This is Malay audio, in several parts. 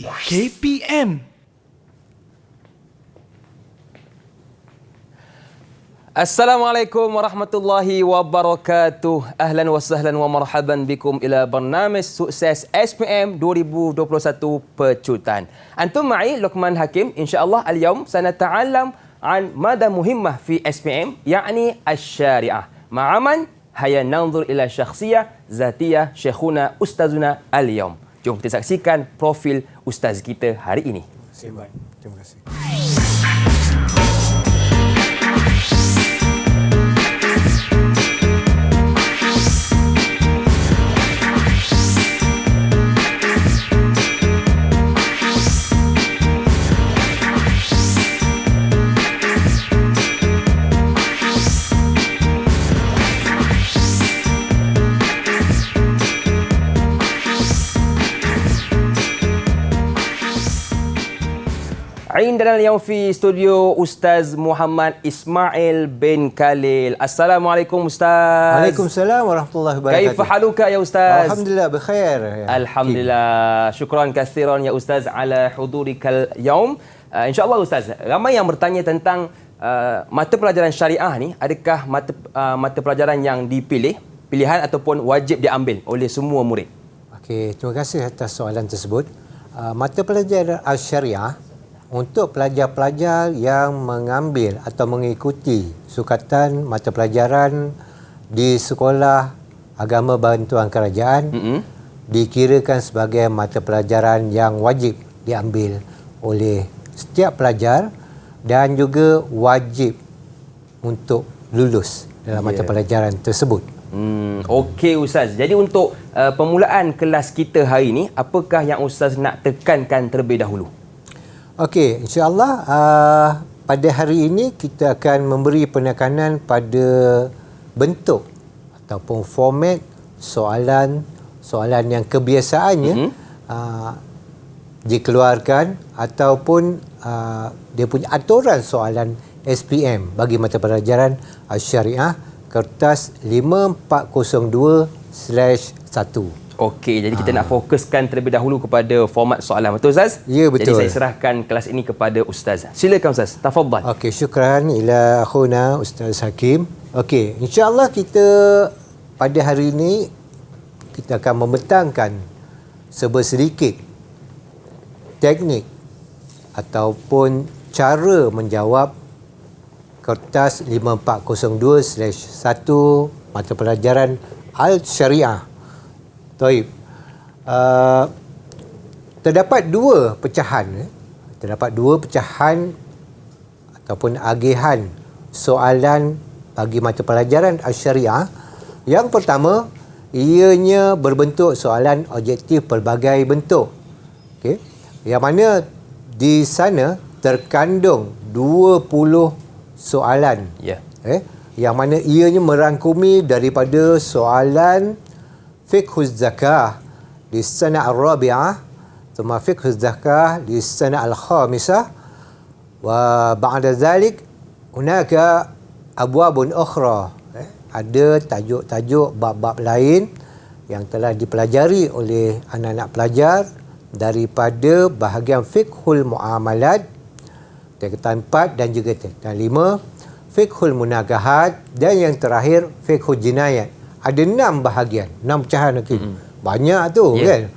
KPM. Assalamualaikum warahmatullahi wabarakatuh. Ahlan wa sahlan wa marhaban bikum ila barnamij sukses SPM 2021 Pecutan. Antum ma'i Luqman Hakim. Insyaallah al-yawm sanata'allam an mada muhimmah fi SPM, yakni asy-syariah. Ma'aman haya nanzur ila syakhsiyah zatiyah syekhuna ustazuna al-yawm. Jom kita saksikan profil ustaz kita hari ini. Terima kasih. عندنا اليوم في استوديو أستاذ محمد إسماعيل بن كليل. السلام عليكم أستاذ. عليكم السلام ورحمة الله وبركاته. كيف حالك يا أستاذ؟ الحمد لله بخير. الحمد لله. شكرا كثيرا يا أستاذ على حضورك اليوم. إن شاء الله أستاذ, ramai yang bertanya tentang mata pelajaran syariah ni, adakah mata pelajaran yang dipilih, pilihan ataupun wajib diambil oleh semua murid? Okey, terima kasih atas soalan tersebut. Mata pelajaran syariah untuk pelajar-pelajar yang mengambil atau mengikuti sukatan mata pelajaran di sekolah agama bantuan kerajaan dikirakan sebagai mata pelajaran yang wajib diambil oleh setiap pelajar dan juga wajib untuk lulus dalam mata pelajaran tersebut. Okey Ustaz. Jadi untuk permulaan kelas kita hari ini, apakah yang Ustaz nak tekankan terlebih dahulu? Okey, insya-Allah pada hari ini kita akan memberi penekanan pada bentuk ataupun format soalan yang kebiasaannya dikeluarkan ataupun dia punya aturan soalan SPM bagi mata pelajaran syariah kertas 5402/1. Okey, jadi kita nak fokuskan terlebih dahulu kepada format soalan. Betul Ustaz? Ya, betul. Jadi saya serahkan kelas ini kepada Ustaz. Silakan Ustaz, tafadhal. Okey, syukran ila akhuna Ustaz Hakim. Okey, insya-Allah kita pada hari ini kita akan membentangkan sebersedikit teknik ataupun cara menjawab kertas 5402/1 mata pelajaran Al-Syariah. Taib. Terdapat dua pecahan ataupun agihan soalan bagi mata pelajaran Asy-Syariah. Yang pertama, ianya berbentuk soalan objektif pelbagai bentuk. Okey. Yang mana di sana terkandung 20 soalan. Ya. Yang mana ianya merangkumi daripada soalan fiqhuz zakah di sana al-rabi'ah, thumma fiqhuz zakah di sana al-khamisah, wa ba'da dhalik hunaka abwabun ukhra. Ada tajuk-tajuk bab-bab lain yang telah dipelajari oleh anak-anak pelajar daripada bahagian fiqhul muamalat tingkatan 4 dan juga tingkatan 5, fiqhul munagahat dan yang terakhir fiqhul jinayat. Ada 6 bahagian, 6 pecahan. Banyak tu kan.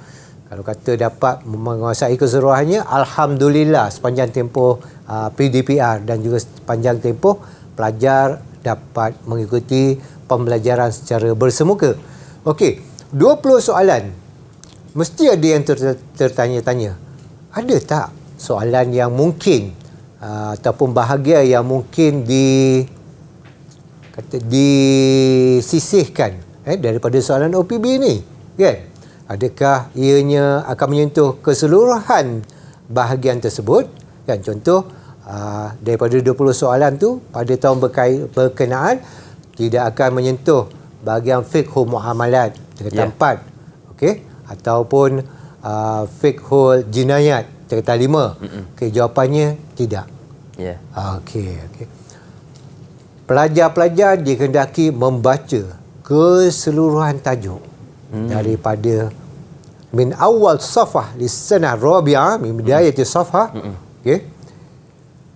Kalau kata dapat menguasai keseluruhannya, alhamdulillah sepanjang tempoh PDPR dan juga sepanjang tempoh pelajar dapat mengikuti pembelajaran secara bersemuka. Okey, 20 soalan. Mesti ada yang tertanya-tanya. Ada tak soalan yang mungkin ataupun bahagian yang mungkin disisihkan daripada soalan OPB ni, kan? Adakah ianya akan menyentuh keseluruhan bahagian tersebut, kan? Contoh daripada 20 soalan tu pada tahun berkenaan tidak akan menyentuh bahagian fiqhul muamalat tingkatan 4, okey, ataupun fiqhul jinayat tingkatan 5. Okey, jawapannya tidak. Ya. Okey. Pelajar-pelajar dikehendaki membaca keseluruhan tajuk daripada min awal safah lis-sanah rabi'ah min bidayati safah. Okey.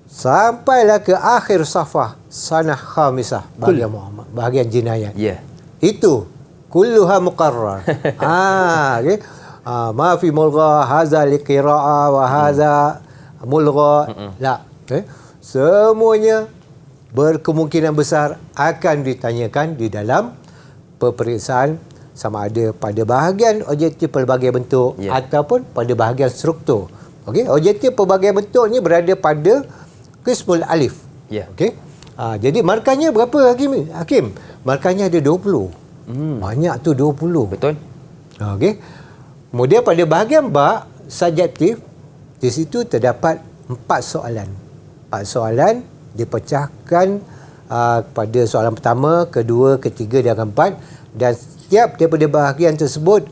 Sampailah ke akhir safah sanah khamisah bahagian Muhammad, bahagian jinayat. Ya. Itu kulluha muqarrar. Okey. Ma fi mulgha hadza liqira'a wa hadza mulgha. La. Okay. Semuanya berkemungkinan besar akan ditanyakan di dalam peperiksaan sama ada pada bahagian objektif pelbagai bentuk ataupun pada bahagian struktur. Okey, objektif pelbagai bentuk ni berada pada qismul alif. Okey. Jadi markahnya berapa Hakim? Markahnya ada 20. Banyak tu 20. Betul. Okey. Kemudian pada bahagian ba subjektif, di situ terdapat 4 soalan. 4 soalan dipecahkan pada soalan pertama, kedua, ketiga dan keempat, dan setiap daripada bahagian tersebut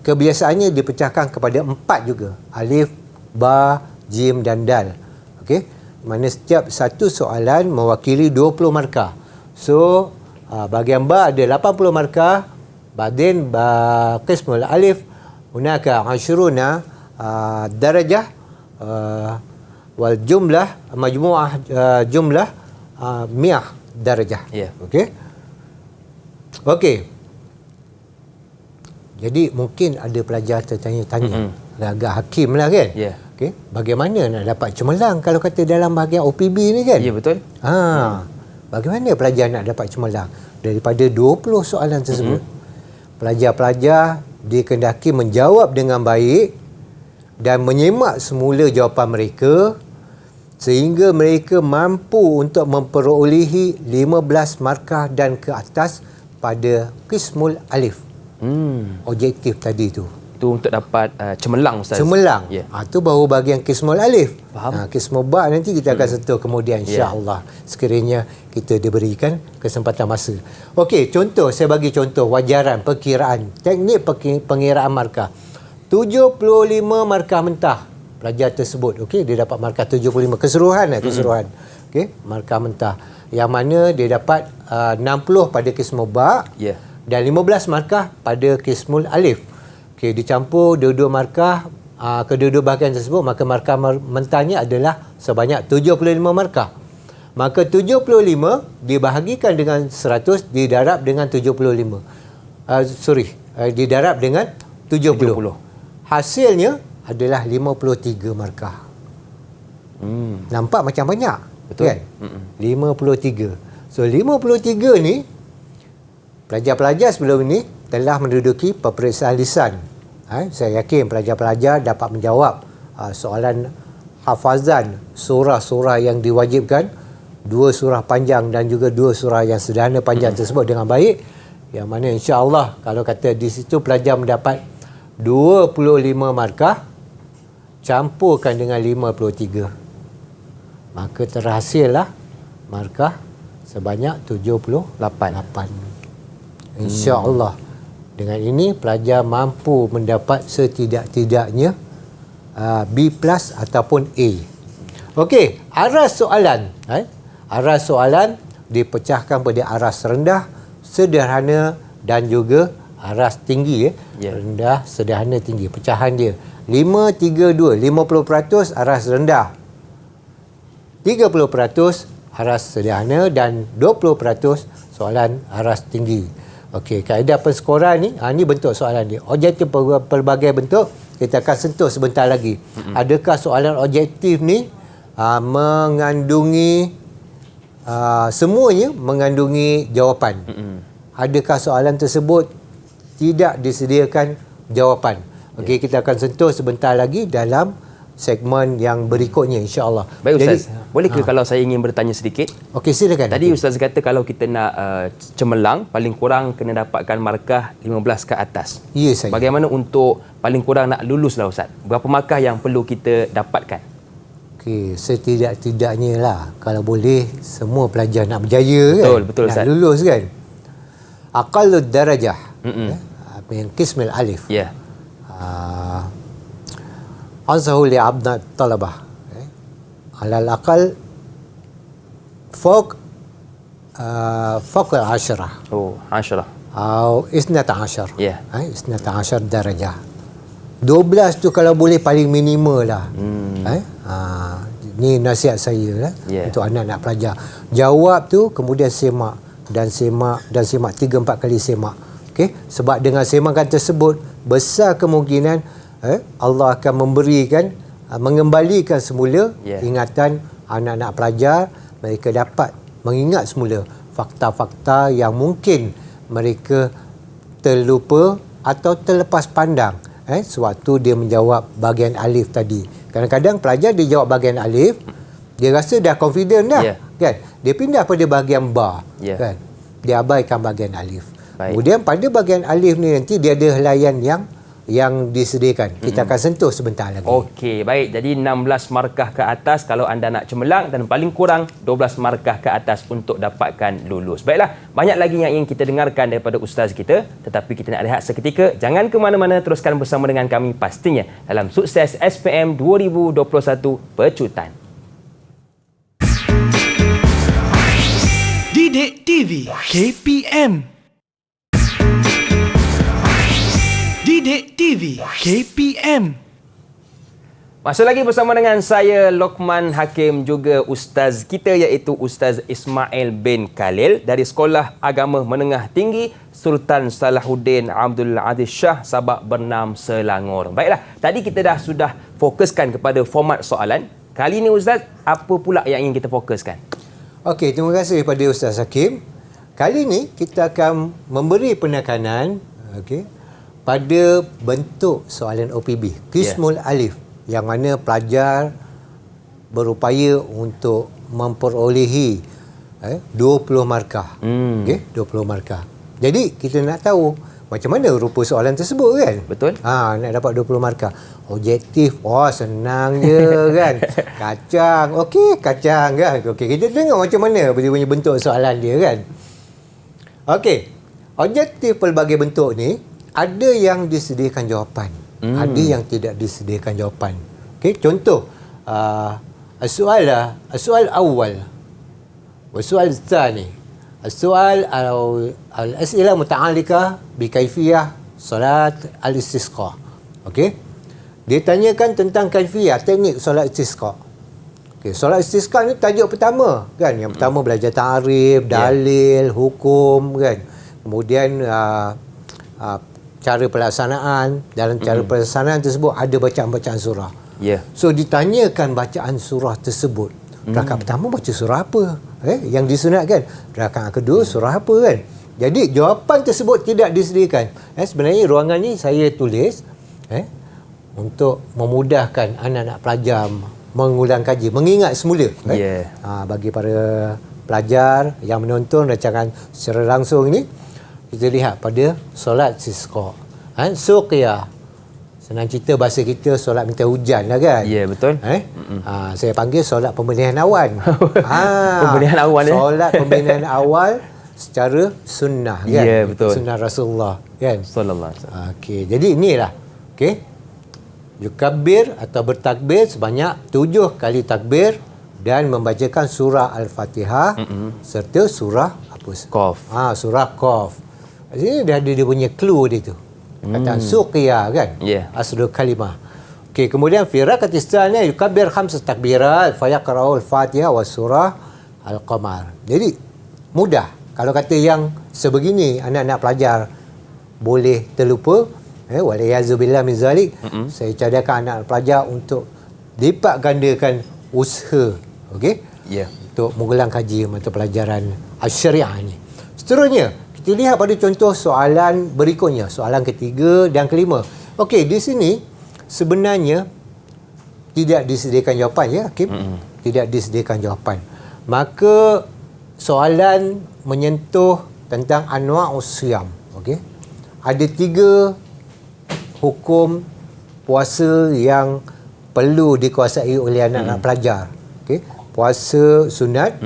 kebiasaannya dipecahkan kepada 4 juga. Alif, ba, jim dan dal. Okey. Mana setiap satu soalan mewakili 20 markah. So bahagian ba ada 80 markah. Badin qismul alif hunaka 20 darajah wal jumlah majmu'ah jumlah 100 darajah. Okey. Okey. Jadi mungkin ada pelajar tertanya-tanya. Agak Hakim lah kan? Okey. Bagaimana nak dapat cemerlang kalau kata dalam bahagian OPB ni kan? Ya, betul. Bagaimana pelajar nak dapat cemerlang? Daripada 20 soalan tersebut, pelajar-pelajar dikehendaki menjawab dengan baik dan menyemak semula jawapan mereka sehingga mereka mampu untuk memperolehi 15 markah dan ke atas pada qismul alif. Objektif tadi tu. Itu untuk dapat cemerlang, Ustaz. Cemerlang. Itu baru bahagian qismul alif. Qismul ba nanti kita akan sentuh kemudian insya-Allah sekiranya kita diberikan kesempatan masa. Okey, contoh saya bagi contoh wajaran perkiraan, teknik pengiraan markah. 75 markah mentah pelajar tersebut. Okey, dia dapat markah 75 keseluruhan keseluruhan. Okey, markah mentah. Yang mana dia dapat 60 pada qismul ba dan 15 markah pada qismul alif. Okey, dicampur dua-dua markah kedua-dua bahagian tersebut, maka markah mentahnya adalah sebanyak 75 markah. Maka 75 dibahagikan dengan 100 didarab dengan 75. Didarab dengan 70. Hasilnya adalah 53 markah. Nampak macam banyak. Betul. Kan? 53. So 53 ni pelajar-pelajar sebelum ini telah menduduki peperiksaan lisan. Saya yakin pelajar-pelajar dapat menjawab soalan hafazan surah-surah yang diwajibkan, 2 surah panjang dan juga 2 surah yang sederhana panjang tersebut dengan baik. Yang mana insya-Allah kalau kata di situ pelajar mendapat 25 markah campurkan dengan 53, maka terhasillah markah sebanyak 78. Insya-Allah dengan ini pelajar mampu mendapat setidak-tidaknya B+ ataupun A. Okey, aras soalan. Aras soalan dipecahkan pada aras rendah, sederhana dan juga aras tinggi. Rendah, sederhana, tinggi. Pecahan dia 5-3-2, 50% aras rendah, 30% aras sederhana dan 20% soalan aras tinggi. Okey, kaedah penskoran ni, ni bentuk soalan dia. Objektif pelbagai bentuk, kita akan sentuh sebentar lagi. Adakah soalan objektif ni mengandungi semuanya mengandungi jawapan? Adakah soalan tersebut tidak disediakan jawapan? Okey, kita akan sentuh sebentar lagi dalam segmen yang berikutnya insya-Allah. Baik Ustaz, boleh ke kalau saya ingin bertanya sedikit? Okey, silakan. Tadi Ustaz kata kalau kita nak cemerlang paling kurang kena dapatkan markah 15 ke atas. Ya, saya. Bagaimana untuk paling kurang nak luluslah Ustaz? Berapa markah yang perlu kita dapatkan? Okey, setidak-tidaknya lah kalau boleh semua pelajar nak berjaya kan. Betul nak Ustaz. lulus kan. Aqallud darajah. Min qismil alif. Ansahu li abna talabah. Alal aqal fawq 10. 10. isnata asyar. Ya. Isnata asyar darajah. 12 tu kalau boleh paling minimal lah. Ni nasihat saya lah untuk anak-anak pelajar. Jawab tu kemudian semak dan semak 3-4 kali semak. Okey, sebab dengan semakan tersebut besar kemungkinan Allah akan mengembalikan semula ingatan anak-anak pelajar. Mereka dapat mengingat semula fakta-fakta yang mungkin mereka terlupa atau terlepas pandang sewaktu dia menjawab bahagian alif tadi. Kadang-kadang pelajar dia jawab bahagian alif, dia rasa dah confident dah, kan? Dia pindah pada bahagian ba, kan? Dia abaikan bahagian alif. Baik. Kemudian pada bahagian alif ni nanti dia ada helaian yang disediakan. Kita akan sentuh sebentar lagi. Okey, baik. Jadi 16 markah ke atas kalau anda nak cemerlang dan paling kurang 12 markah ke atas untuk dapatkan lulus. Baiklah, banyak lagi yang ingin kita dengarkan daripada ustaz kita, tetapi kita nak rehat seketika. Jangan ke mana-mana, teruskan bersama dengan kami pastinya dalam Sukses SPM 2021 Pecutan. Didik TV KPM. Didik TV KPM. Masuk lagi bersama dengan saya Lokman Hakim, juga ustaz kita iaitu Ustaz Ismail bin Khalil dari Sekolah Agama Menengah Tinggi Sultan Salahuddin Abdul Aziz Shah Sabak Bernam Selangor. Baiklah, tadi kita sudah fokuskan kepada format soalan. Kali ini ustaz, apa pula yang ingin kita fokuskan? Okey, terima kasih kepada Ustaz Hakim. Kali ini kita akan memberi penekanan pada bentuk soalan OPB, Qismul Alif, yang mana pelajar berupaya untuk memperolehi 20 markah. 20 markah. Jadi kita nak tahu macam mana rupa soalan tersebut, kan? Betul. Nak dapat 20 markah. Objektif, senang je kan. Kacang, okey, kacang kan. Okey, kita tengok macam mana dia punya bentuk soalan dia, kan. Okey, objektif pelbagai bentuk ni ada yang disediakan jawapan, ada yang tidak disediakan jawapan. Okey, contoh soal awal, soal tsani, soal al-as'ilah muta'alliqah bi kaifiyah solat al-istisqa. Okey, dia tanyakan tentang kaifiyah, teknik solat istisqa. Okey, solat istisqa ni tajuk pertama, kan? Yang pertama belajar ta'rif, dalil, hukum, kan? Kemudian cara pelaksanaan. Dalam cara pelaksanaan tersebut ada bacaan-bacaan surah. So ditanyakan bacaan surah tersebut. Rakaat pertama baca surah apa? Yang disunatkan. Rakaat kedua surah apa, kan? Jadi jawapan tersebut tidak disediakan. Sebenarnya ruangan ni saya tulis untuk memudahkan anak-anak pelajar mengulang kaji, mengingat semula. Bagi para pelajar yang menonton rancangan secara langsung ini, kita lihat pada solat istisqa. Suqiyah. Senang cerita bahasa kita, solat minta hujan lah, kan? Ya, betul. Saya panggil solat pembenihan awan. Pembenihan awan, solat pembenihan awal secara sunnah, kan? Ya, betul. Sunnah Rasulullah, kan? Sallallahu alaihi wasallam. Okey, jadi inilah. Okey. Yukabbir atau bertakbir sebanyak 7 kali takbir dan membacakan surah Al-Fatihah serta surah Qaf. Surah Qaf. Sini dah ada dia punya clue dia tu. Kataan suqiyah, kan? Aslu kalimah. Okey, kemudian fi rakatis tsaniyah yukabbir 5 takbirat fa yaqra'u al-Fatihah wa surah Al-Qamar. Jadi mudah. Kalau kata yang sebegini anak-anak pelajar boleh terlupa, walayazubillah min zalik, saya cadangkan anak pelajar untuk lipat gandakan usaha, okey? Untuk mengulang kaji mata pelajaran Asy-Syariah ni. Seterusnya, kita lihat pada contoh soalan berikutnya, soalan ketiga dan kelima. Okey, di sini sebenarnya tidak disediakan jawapan, ya, Hakim? Tidak disediakan jawapan. Maka soalan menyentuh tentang anwa'us siyam, okey? Ada 3 hukum puasa yang perlu dikuasai oleh anak-anak pelajar. Okey, puasa sunat,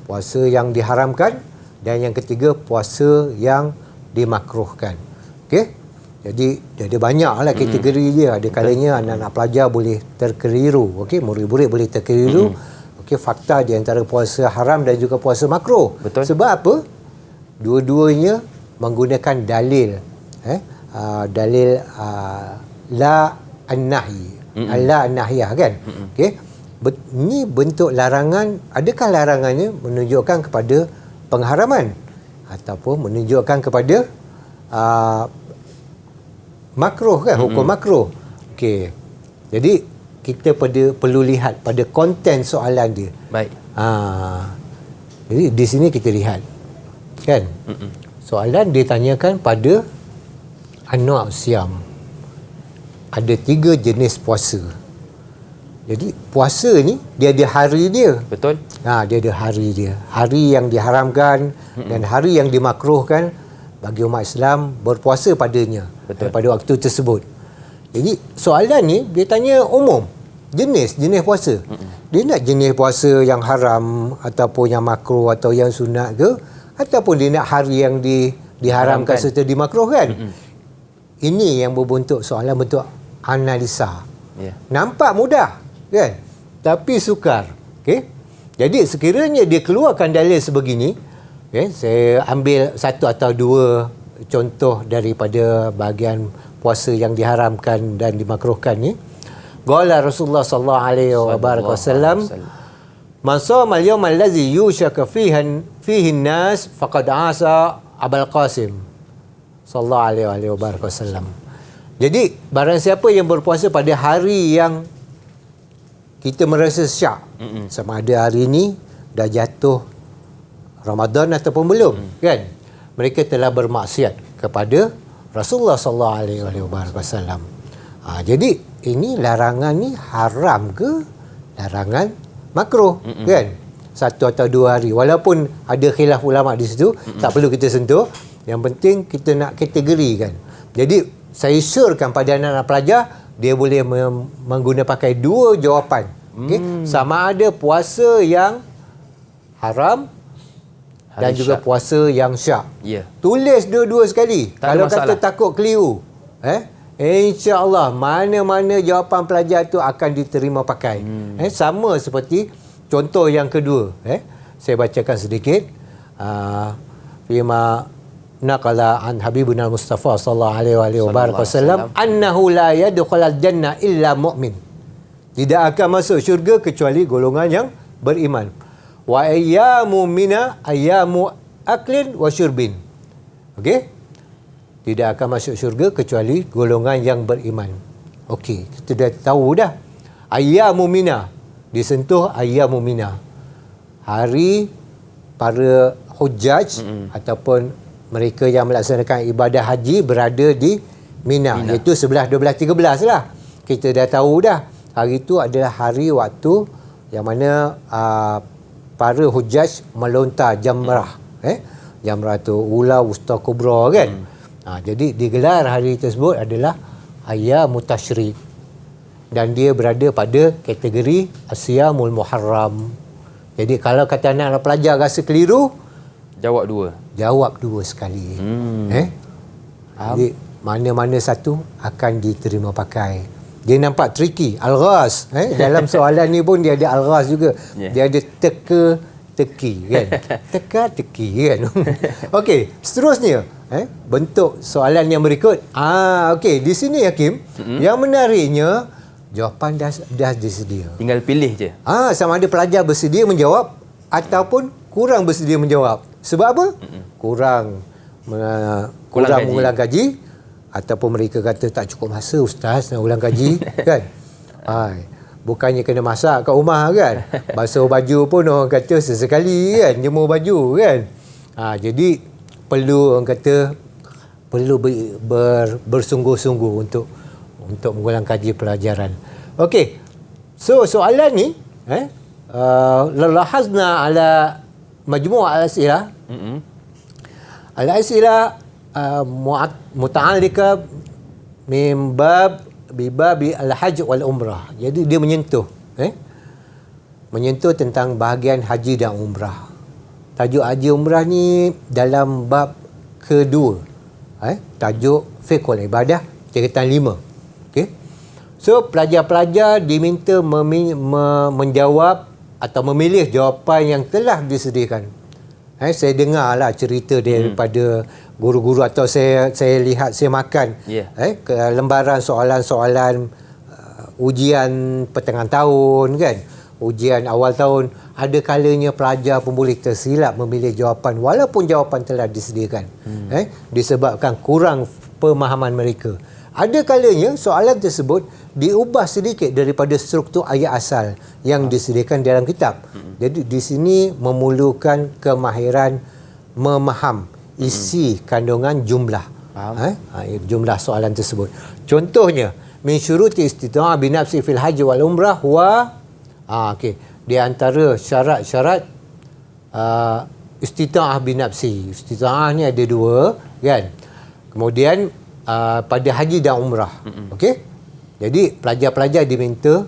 puasa yang diharamkan, dan yang ketiga puasa yang dimakruhkan. Okey, jadi ada banyaklah kategori dia. Ada kalanya anak-anak pelajar boleh terkeliru. Okey, murid-murid boleh terkeliru. Okey, fakta di antara puasa haram dan juga puasa makruh. Betul. Sebab apa? Dua-duanya menggunakan dalil dalil la an-nahi, la an-nahiyah kan. Okey. Ini bentuk larangan. Adakah larangannya menunjukkan kepada pengharaman ataupun menunjukkan kepada makruh kan, hukum makruh. Okey. Jadi kita perlu lihat pada konten soalan dia. Baik. Jadi di sini kita lihat kan. Soalan ditanyakan pada anwa' siam. Ada 3 jenis puasa. Jadi puasa ni dia ada hari dia. Betul. Dia ada hari dia. Hari yang diharamkan dan hari yang dimakruhkan bagi umat Islam berpuasa padanya. Betul. Pada waktu tersebut. Jadi soalan ni dia tanya umum. Jenis puasa. Dia nak jenis puasa yang haram ataupun yang makruh atau yang sunat ke, ataupun dia nak hari yang diharamkan serta dimakruhkan. Ini yang berbentuk soalan bentuk analisa. Nampak mudah kan, tapi sukar. Okey. Jadi sekiranya dia keluarkan dalil sebegini, saya ambil satu atau dua contoh daripada bahagian puasa yang diharamkan dan dimakruhkan ni. Qala Rasulullah sallallahu alaihi wasallam, "Man shama al-yawma allazi yushaka fihi an-nas faqad asa Abul Qasim." Sallallahu alaihi wasallam. Jadi barang siapa yang berpuasa pada hari yang kita merasa syak, sama ada hari ini dah jatuh Ramadan ataupun belum, kan? Mereka telah bermaksiat kepada Rasulullah sallallahu alaihi wasallam. Jadi ini larangan ni haram ke larangan makruh, kan? 1 atau 2 hari. Walaupun ada khilaf ulama di situ, tak perlu kita sentuh. Yang penting kita nak kategorikan. Jadi saya syorkan pada anak-anak pelajar dia boleh menggunakan pakai 2 jawapan. Sama ada puasa yang haram hari dan juga puasa yang syak. Tulis dua-dua sekali. Kalau kata takut keliru, insya-Allah mana-mana jawapan pelajar tu akan diterima pakai. Sama seperti contoh yang kedua. Saya bacakan sedikit. Fima naqala an Habibuna Mustafa sallallahu alaihi wasallam annahu la yadkhulul jannah illa mu'min. Tidak akan masuk syurga kecuali golongan yang beriman. Wa ayyamu mina ayyamu aklin wa syurbin. Okey? Tidak akan masuk syurga kecuali golongan yang beriman. Okey, kita dah tahu dah. Ayyamu mina, disentuh ayyamu mina. Hari para hujjaj ataupun mereka yang melaksanakan ibadah haji berada di Mina. Iaitu 11, 12, 13 lah. Kita dah tahu dah. Hari itu adalah hari waktu yang mana para hujjaj melontar jamrah. Jamrah tu ula, wusta, kubra kan. Jadi digelar hari tersebut adalah Ayyamut Tasyrik. Dan dia berada pada kategori Asyamul Muharram. Jadi kalau kata anak pelajar rasa keliru, jawab 2. Jawab 2 sekali. Jadi mana-mana satu akan diterima pakai. Dia nampak tricky, alghaz. Dalam soalan ni pun dia ada alghaz juga. Dia ada teka-teki kan. Teka-teki kan. Okey, seterusnya bentuk soalan yang berikut. Okey, di sini Hakim, yang menariknya jawapan dah disedia. Tinggal pilih je. Sama ada pelajar bersedia menjawab ataupun kurang bersedia menjawab. Sebab apa? Kurang mengulang gaji ataupun mereka kata tak cukup masa ustaz nak ulang gaji kan. Bukannya kena masak kat rumah kan. Basuh baju pun orang kata sesekali kan, jemur baju kan. Jadi perlu orang kata perlu bersungguh-sungguh untuk mengulang kaji pelajaran. Okey. So soalan ni lalahazna ala majmu' al-as'ilah. Al-as'ilah muta'alliqa min bibabi al-hajj wal umrah. Jadi dia menyentuh tentang bahagian haji dan umrah. Tajuk haji umrah ni dalam bab kedua. Tajuk fiqhul ibadah tingkatan 5. Okey. So pelajar-pelajar diminta menjawab atau memilih jawapan yang telah disediakan. Saya dengar lah cerita daripada guru-guru atau saya lihat, saya makan lembaran soalan-soalan ujian pertengahan tahun kan, ujian awal tahun. Ada kalanya pelajar pun boleh tersilap memilih jawapan walaupun jawapan telah disediakan. Disebabkan kurang pemahaman mereka. Ada kalanya soalan tersebut diubah sedikit daripada struktur ayat asal yang disediakan dalam kitab. Jadi di sini memerlukan kemahiran memaham isi kandungan jumlah. Jumlah soalan tersebut. Contohnya, min syuruti istita'ah binafsi fil haji wal umrah wa di antara syarat-syarat istita'ah binafsi. Istita'ah ni ada dua kan. Kemudian pada haji dan umrah. Okey. Jadi pelajar-pelajar diminta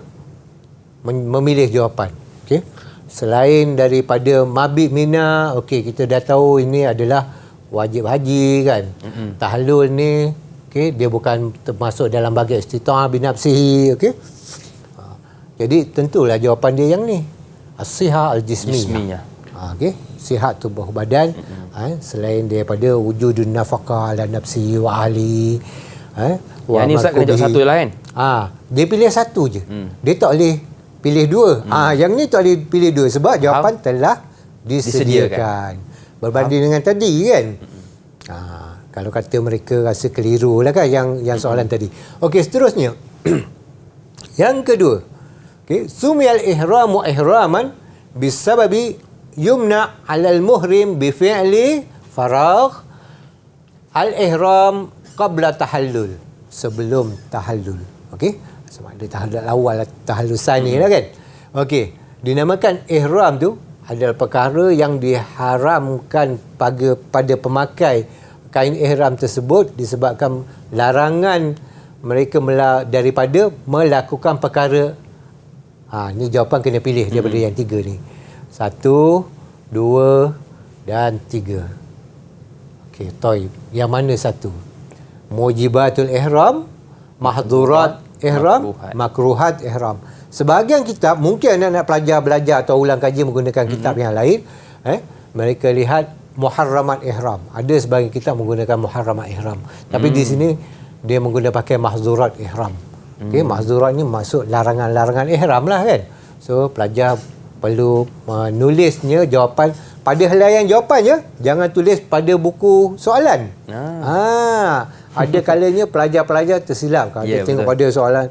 memilih jawapan. Okey. Selain daripada mabit mina, okey, kita dah tahu ini adalah wajib haji kan. Tahallul ni okey, dia bukan termasuk dalam bahagian istita'ah binafsihi, okey. Jadi tentulah jawapan dia yang ni. As-sihah al-jismiyah. Okey, sihat tubuh badan. Selain daripada wujudun nafaqah ala nafsi wa ahli. Yang ni Ustaz kena jawab satu lah kan? Dia pilih satu je. Dia tak boleh pilih dua. Yang ni tak boleh pilih dua sebab jawapan telah disediakan. Berbanding dengan tadi kan. Kalau kata mereka rasa keliru lah kan yang soalan tadi. Okey, seterusnya. Yang kedua. Okey, sumiyal ihramu ihraman bisababi yumna 'alal muhrim bi fi'li faragh al-ihram qabla tahallul, sebelum tahallul. Okey, sama ada tahallul awal atau tahallul sani lah kan. Okey, dinamakan ihram tu adalah perkara yang diharamkan pada pemakai kain ihram tersebut disebabkan larangan mereka daripada melakukan perkara. Ni jawapan kena pilih daripada yang tiga ni. 1, 2 dan 3. Okey, toy. Yang mana satu? Mujibatul ihram, mahdurat ihram, makruhat ihram. Sebahagian kitab, mungkin anak-anak pelajar belajar atau ulang kaji menggunakan kitab yang lain, mereka lihat muharramat ihram. Ada sebahagian kitab menggunakan muharramat ihram. Tapi di sini dia menggunakan pakai mahdurat ihram. Okey, mahdurat ni maksud larangan-larangan ihram lah kan. So pelajar perlu menulisnya jawapan pada helaian jawapan je. Jangan tulis pada buku soalan. Ada kalanya pelajar-pelajar tersilap. Kalau dia tengok pada soalan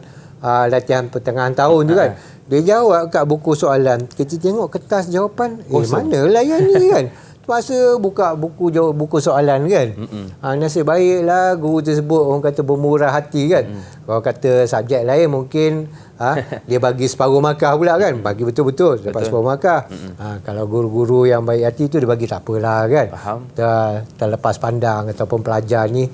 latihan pertengahan tahun tu kan. Dia jawab kat buku soalan. Kita tengok kertas jawapan. Mana layan ni kan? Terpaksa buka buku soalan kan. Nasib baiklah guru tersebut orang kata bermurah hati kan. Kalau kata subjek lain mungkin dia bagi separuh markah pula kan. Bagi betul-betul dapat separuh markah. Kalau guru-guru yang baik hati tu dia bagi tak apalah kan. Faham. Terlepas pandang ataupun pelajar ni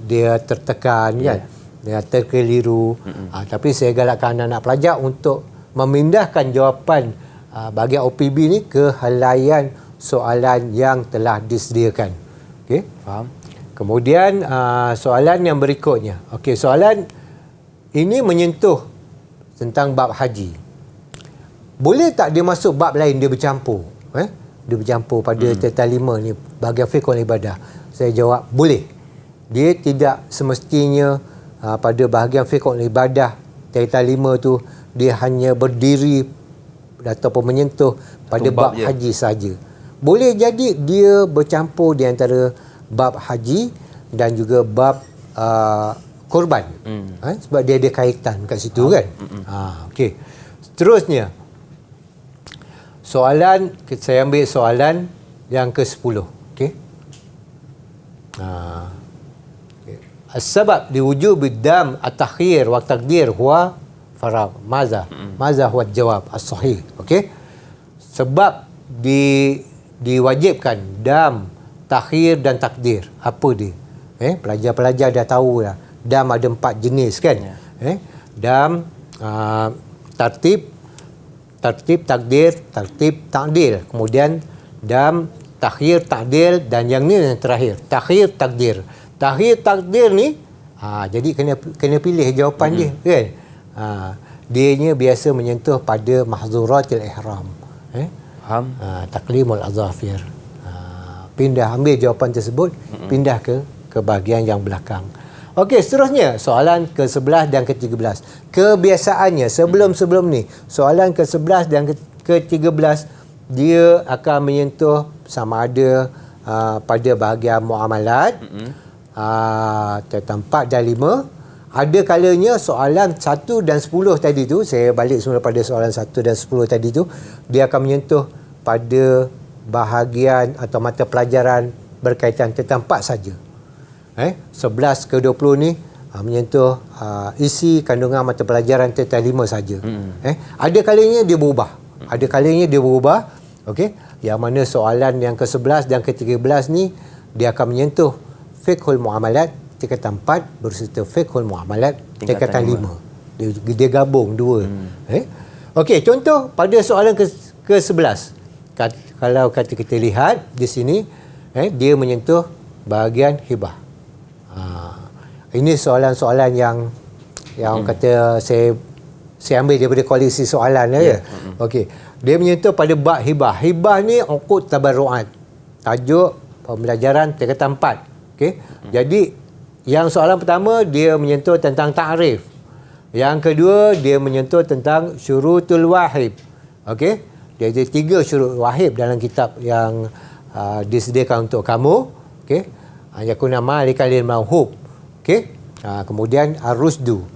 dia tertekan kan. Dia terkeliru. Tapi saya galakkan anak-anak pelajar untuk memindahkan jawapan bahagian OPB ni ke helaian soalan yang telah disediakan. Okey, faham. Kemudian soalan yang berikutnya. Okey, soalan ini menyentuh tentang bab haji. Boleh tak dia masuk bab lain, dia bercampur? Dia bercampur pada teta 5 ni, bahagian fiqh wal ibadah. Saya jawab, boleh. Dia tidak semestinya pada bahagian fiqh wal ibadah teta 5 tu dia hanya berdiri ataupun menyentuh pada bab haji saja. Boleh jadi dia bercampur di antara bab haji dan juga bab korban. Sebab dia ada kaitan kat situ kan. Okey. Seterusnya. Soalan, saya ambil soalan yang ke-10. Okey. As-sabab liwujub ad-dam at-takhir wa taqdir huwa faragh. Maza huwa jawab as-sahih. Okey. Sebab diwajibkan dam, takhir dan takdir. Apa dia? Pelajar-pelajar dah tahu dah. Dam ada 4 jenis kan? Dam, tartib, takdir, tartib, ta'dil. Kemudian dam, takhir, ta'dil dan yang ni yang terakhir. Takhir, takdir. Takhir, takdir ni jadi kena pilih jawapan dia kan? Dianya biasa menyentuh pada mahzuratil ihram. Faham? Taklimul azafir. pindah ambil jawapan tersebut, pindah ke bahagian yang belakang. Okey, seterusnya soalan ke-11 dan ke-13. Kebiasaannya sebelum ni, soalan ke-11 dan ke-13 dia akan menyentuh sama ada pada bahagian muamalat, tentang 4 dan 5. Ada kalanya soalan 1 dan 10 tadi tu, saya balik semula pada soalan 1 dan 10 tadi tu, dia akan menyentuh pada bahagian atau mata pelajaran berkaitan tentang 4 saja. 11 ke 20 ni menyentuh isi kandungan mata pelajaran tentang 5 saja. Ada kalanya dia berubah. Okey, yang mana soalan yang ke-11 dan ke-13 ni dia akan menyentuh fiqhul muamalat tingkatan 4 berserta fiqhul muamalat tingkatan 5. Dia gabung dua. Okey, contoh pada soalan ke-11. Kalau kata kita lihat di sini, dia menyentuh bahagian hibah. Ini soalan-soalan yang kata saya ambil daripada koleksi soalan ya. Okey, dia menyentuh pada bab hibah. Hibah ni uqud tabarruat. Tajuk pembelajaran tingkatan 4. Okey. Jadi yang soalan pertama dia menyentuh tentang ta'rif. Yang kedua dia menyentuh tentang syurutul wahib. Okey. Dia ada 3 syurut wahib dalam kitab yang disediakan untuk kamu. Okey. Yakuna malikan lil mauhub. Okey. Kemudian ar-rusdu,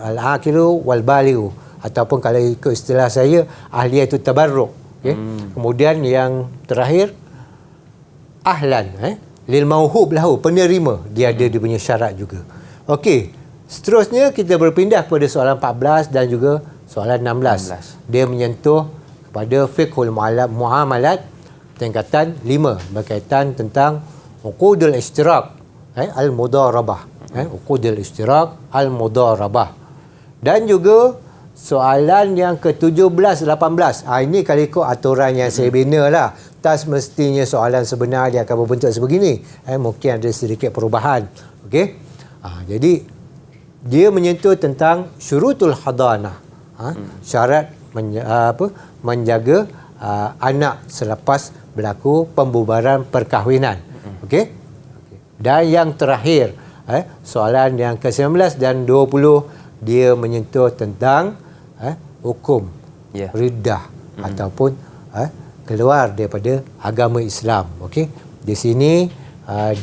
al-aqilu wal balighu, ataupun kalau ikut istilah saya ahliyatut tabarruk. Okey. Kemudian yang terakhir ahlan, lil mauhub lahu, penerima, dia ada dia punya syarat juga. Okey, seterusnya kita berpindah kepada soalan 14 dan juga soalan 16. Dia menyentuh kepada fiqhul muamalat tingkatan 5 berkaitan tentang uqudul ishtirak, al-mudarabah, uqudul ishtirak al-mudarabah. Dan juga soalan yang ke-17, 18. Ini kalau ikut aturan yang saya bina lah. Tak semestinya soalan sebenar dia akan berbentuk sebegini. Mungkin ada sedikit perubahan. Okey. Jadi dia menyentuh tentang syurutul hadanah. Syarat menjaga anak selepas berlaku pembubaran perkahwinan. Okey. Dan yang terakhir, soalan yang ke-19 dan 20 dia menyentuh tentang hukum riddah ataupun keluar daripada agama Islam. Okey. Di sini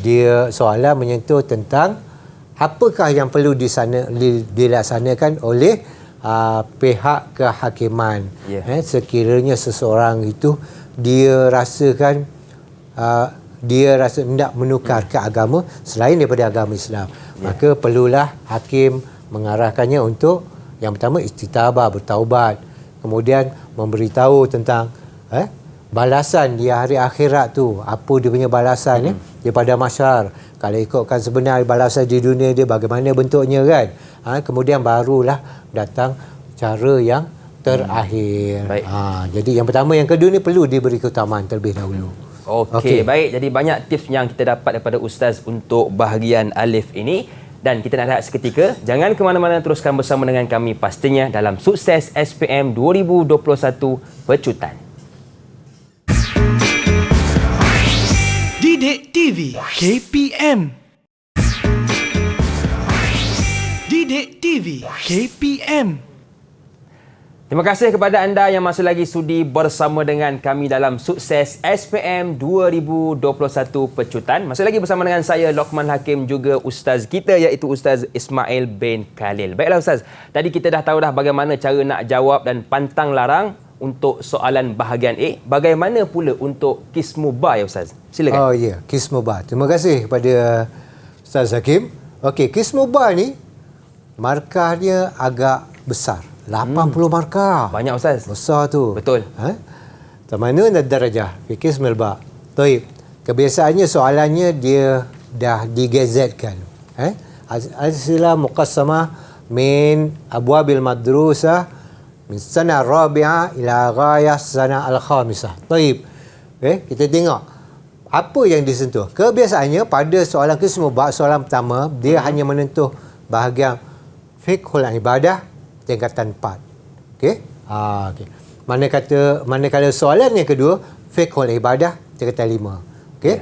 dia soalan menyentuh tentang apakah yang perlu dilaksanakan oleh pihak kehakiman. Sekiranya seseorang itu dia rasakan dia rasa hendak menukar ke agama selain daripada agama Islam, maka perlulah hakim mengarahkannya untuk yang pertama istitabah, bertaubat, kemudian memberitahu tentang balasan di hari akhirat tu, apa dia punya balasan daripada mahsyar. Kalau ikutkan sebenar balasan di dunia dia bagaimana bentuknya kan. Kemudian barulah datang cara yang terakhir. Jadi yang pertama yang kedua ni perlu diberi keutamaan terlebih dahulu. Okey, baik. Jadi banyak tips yang kita dapat daripada Ustaz untuk bahagian alif ini. Dan kita nak rehat seketika. Jangan ke mana-mana, teruskan bersama dengan kami pastinya dalam Sukses SPM 2021 Pecutan. Didik TV KPM. Didik TV KPM. Terima kasih kepada anda yang masih lagi sudi bersama dengan kami dalam Sukses SPM 2021 Pecutan. Masih lagi bersama dengan saya, Lokman Hakim, juga Ustaz kita iaitu Ustaz Ismail bin Khalil. Baiklah Ustaz, tadi kita dah tahu dah bagaimana cara nak jawab dan pantang larang untuk soalan bahagian A. Bagaimana pula untuk Qismu Ba ya Ustaz? Silakan. Oh ya, Qismu Ba. Terima kasih kepada Ustaz Hakim. Okey, Qismu Ba ni markah dia agak besar. 80 markah. Banyak Ustaz. Besar tu. Betul. Tamanun ad-darajah fi Qismul Ba. Baik. Kebiasaannya soalannya dia dah digazetkan. Al-sila muqassamah min abwabil madrusah min sana rabi'ah ila ghayah sana al-khamisah. Baik. Kita tengok apa yang disentuh. Kebiasaannya pada soalan Qismul Ba, soalan pertama dia hanya menentuh bahagian fiqhul ibadah tingkatan 4. Okey? Okey. Manakala soalan yang kedua fiqhul ibadah Kita kata 5. Okey.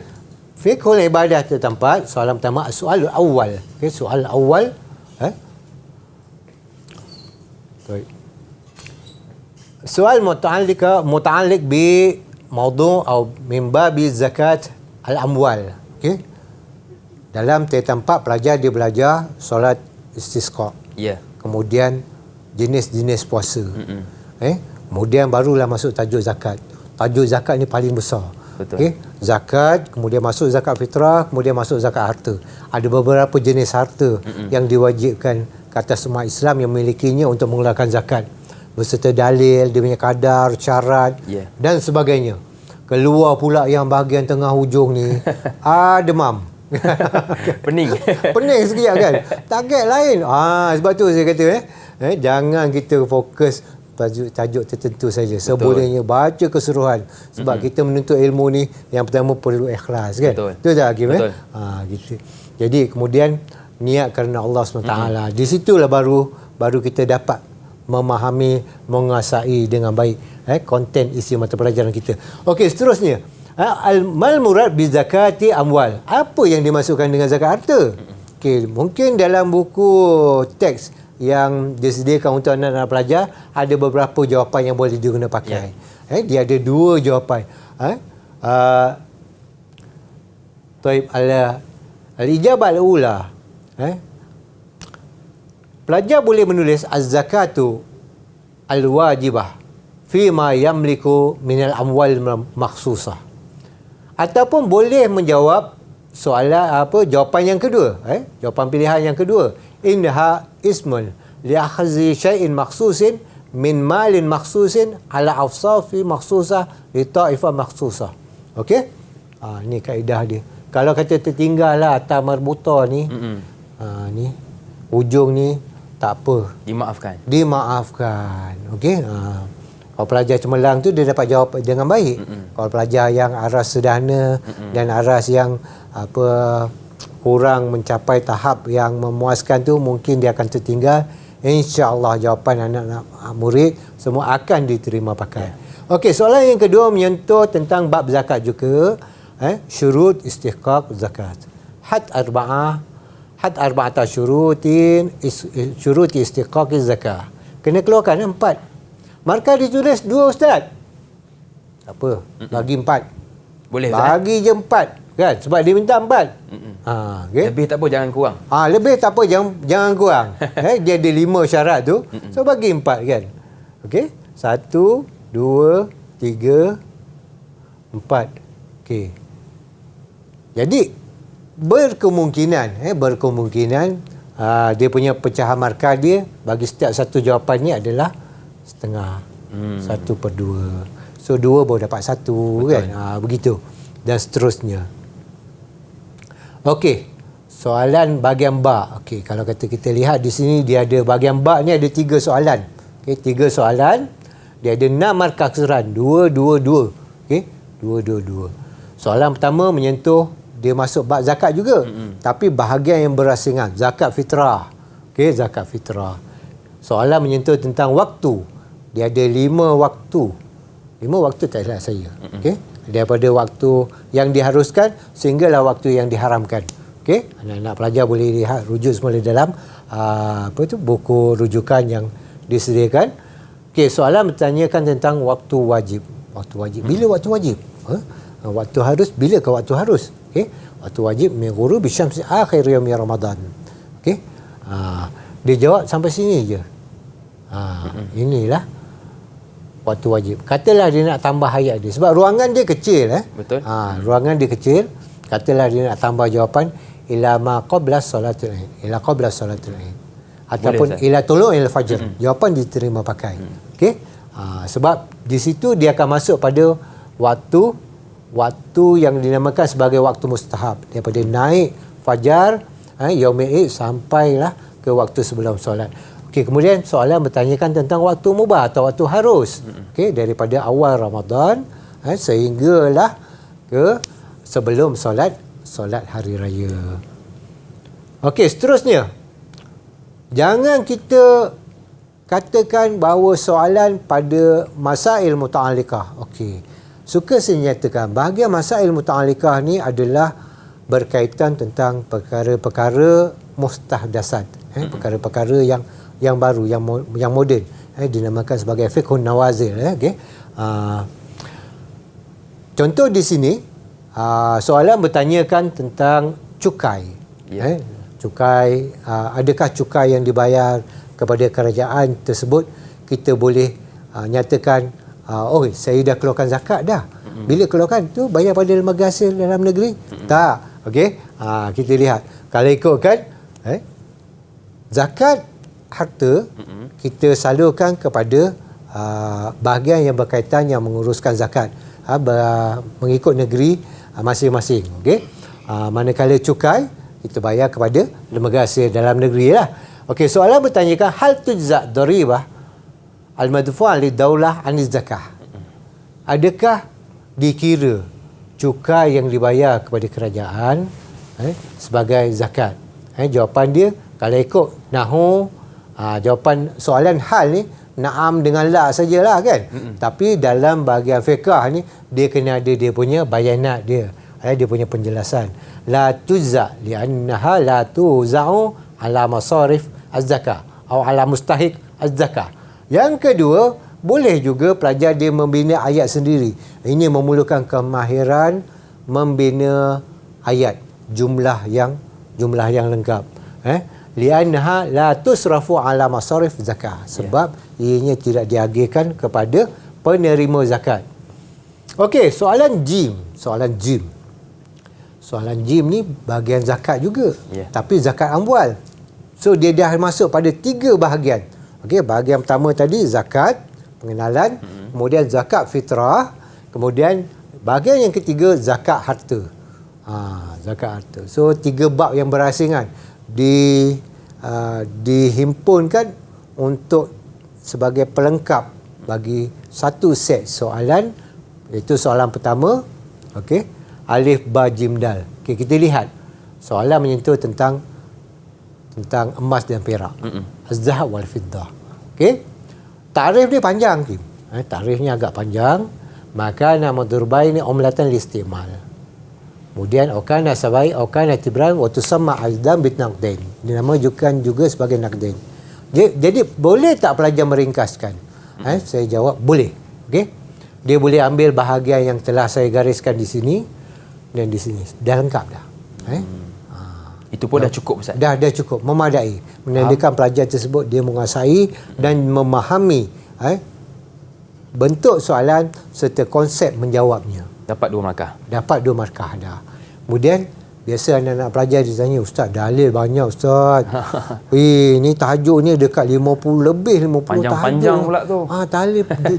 Fiqhul ibadah tentang 4. Soalan pertama, soal awal. Okey, soal awal. Baik. Soal muta'alliq bi mawdu' atau min babi zakat al-amwal. Okey. Dalam tentang 4 pelajar dia belajar solat istisqa. Ya. Kemudian jenis-jenis puasa. Kemudian barulah masuk tajuk zakat. Tajuk zakat ni paling besar. Betul. Okey, zakat, kemudian masuk zakat fitrah, kemudian masuk zakat harta. Ada beberapa jenis harta yang diwajibkan ke atas umat Islam yang memilikinya untuk mengeluarkan zakat. Beserta dalil, dia punya kadar, syarat dan sebagainya. Keluar pula yang bahagian tengah hujung ni, demam. Pening. Pening sekejap kan. Target lain. Sebab tu saya kata jangan kita fokus tajuk tertentu saja. Sebolehnya baca keseluruhan. Sebab kita menuntut ilmu ni yang pertama perlu ikhlas kan. Betul tak Hakim? Betul. Gitu. Jadi kemudian niat kerana Allah SWT. Di situlah baru kita dapat memahami, menguasai dengan baik konten isi mata pelajaran kita. Okey, seterusnya. Mal murad bi zakati amwal. Apa yang dimasukkan dengan zakat harta? Okey, mungkin dalam buku teks yang disediakan untuk anak-anak pelajar ada beberapa jawapan yang boleh diguna pakai. Dia ada 2 jawapan. Taib al-ijabah al-ula. Pelajar boleh menulis az-zakatu al-wajibah fi ma yamliku min al-amwal makhsusah. Ataupun boleh menjawab soalan jawapan yang kedua, jawapan pilihan yang kedua. Innaha ismun li akhzi syai'in makhsusin min malin makhsusin ala awsafi makhsusah li ta'ifah makhsusah. Okey? Ni kaedah dia. Kalau kata tertinggal lah atas marbuta ni, ni hujung ni tak apa. Dimaafkan. Okey? Kalau pelajar cemerlang tu dia dapat jawab dengan baik. Kalau pelajar yang aras sederhana dan aras yang kurang mencapai tahap yang memuaskan tu, mungkin dia akan tertinggal. InsyaAllah jawapan anak-anak murid semua akan diterima pakai. Okey, soalan yang kedua menyentuh tentang bab zakat juga. Syurut istihqaq zakat. Had arba'ata syurutin syuruti istihqaq zakah. Kena keluarkan 4. Markah ditulis 2 ustaz. Tak apa, bagi 4. Boleh bagi je 4 kan, sebab dia minta 4. Okay? Lebih tak apa, jangan kurang. Lebih tak apa, jangan kurang. Dia ada 5 syarat tu. So bagi 4 kan. Okey. 1 2 3 4. Okey. Jadi berkemungkinan dia punya pecahan markah dia bagi setiap satu jawapan ni adalah setengah. 1/2. So 2 baru dapat 1. Kan. Begitu. Dan seterusnya. Okey. Soalan bahagian ba. Okey, kalau kata kita lihat di sini dia ada bahagian ba ni ada 3 soalan. Okey, 3 soalan. Dia ada 6 markah keseluruhan. 2 2 2. Okey, 2 2 2. Soalan pertama menyentuh dia masuk bab zakat juga. Tapi bahagian yang berasingan, zakat fitrah. Okey, zakat fitrah. Soalan menyentuh tentang waktu. Dia ada 5 waktu. 5 waktu tak salah saya. Okey. Daripada waktu yang diharuskan sehinggalah waktu yang diharamkan. Okey. Anak-anak pelajar boleh lihat rujuk semula dalam buku rujukan yang disediakan. Okey, soalan bertanyakan tentang waktu wajib. Waktu wajib. Bila waktu wajib? Waktu harus, bila ke waktu harus? Okey. Waktu wajib min ghurubi syamsi akhir yaumi Ramadan. Okey. Dia jawab sampai sini je. Inilah waktu wajib. Katalah dia nak tambah ayat dia. Sebab ruangan dia kecil. Betul. Ruangan dia kecil. Katalah dia nak tambah jawapan ila ma qabla salatul aid. Ila qabla salatul aid. Ataupun ila tulu'il fajr. Jawapan diterima pakai. Okey. Sebab di situ dia akan masuk pada waktu yang dinamakan sebagai waktu mustahab. Daripada naik fajar yaumil aid sampailah ke waktu sebelum solat. Okey, kemudian soalan bertanyakan tentang waktu mubah atau waktu harus. Okey, daripada awal Ramadan sehinggalah ke sebelum solat hari raya. Okey, seterusnya. Jangan kita katakan bahawa soalan pada masail muta'alliqah. Okey. suka saya nyatakan bahagian masail muta'alliqah ni adalah berkaitan tentang perkara-perkara mustahdasat, perkara-perkara yang baru, yang moden, dinamakan sebagai fiqhun nawazil. Okey. Contoh di sini, soalan bertanyakan tentang cukai. Cukai, adakah cukai yang dibayar kepada kerajaan tersebut kita boleh nyatakan, saya dah keluarkan zakat dah. Bila keluarkan tu bayar pada lembaga hasil dalam negeri? Tak. Okey. Kita lihat. Kalau ikutkan zakat harta kita salurkan kepada bahagian yang berkaitan yang menguruskan zakat, mengikut negeri masing-masing. Okey. Manakala cukai kita bayar kepada lembaga hasil dalam negeri lah. Okey, soalan bertanyakan hal tujza daribah al-madfu'ah lid-daulah aniz zakah. Adakah dikira cukai yang dibayar kepada kerajaan sebagai zakat? Jawapan dia kalau ikut nahu, jawapan soalan hal ni na'am dengan la sajalah kan. Tapi dalam bahagian fiqh ni dia kena ada dia punya bayanat dia. Dia punya penjelasan. La tujza li'annaha la tuza'u ala masarif az-zakah atau ala mustahiq az-zakah. Yang kedua, boleh juga pelajar dia membina ayat sendiri. Ini memerlukan kemahiran membina ayat jumlah yang lengkap. Li'annaha la tusrafu ala masarif zakah. Sebab ianya tidak diagihkan kepada penerima zakat. Okey, soalan jim. Soalan jim ni bahagian zakat juga. Tapi zakat amwal. So dia dah masuk pada 3 bahagian. Okey, bahagian pertama tadi zakat, pengenalan, kemudian zakat fitrah, kemudian bahagian yang ketiga zakat harta. Zakat harta. So 3 bab yang berasingan dihimpunkan untuk sebagai pelengkap bagi satu set soalan, iaitu soalan pertama. Okey, alif ba jim dal. Okey, kita lihat soalan menyentuh tentang emas dan perak, az-zahab wal fiddah. Okey, tarikh dia panjang, Kim. Tarikhnya agak panjang. Maka nama durbai ni umlatan listimal. Kemudian okana sabai okana tibran wa tusamma azdan bit naqdain. Dinamakan juga sebagai naqdain. Jadi boleh tak pelajar meringkaskan? Saya jawab boleh. Okey, dia boleh ambil bahagian yang telah saya gariskan di sini dan di sini. Dah lengkap dah. Itu pun dah cukup, Ustaz? Dah cukup, memadai. Menandakan pelajar tersebut dia menguasai dan memahami bentuk soalan serta konsep menjawabnya. Dapat 2 markah? Dapat 2 markah dah. Kemudian, biasa anak-anak pelajar ditanya, Ustaz, dalil banyak, Ustaz. Ni tajuk ni dekat 50 lebih, 50 panjang-panjang tajuk. Pula tu.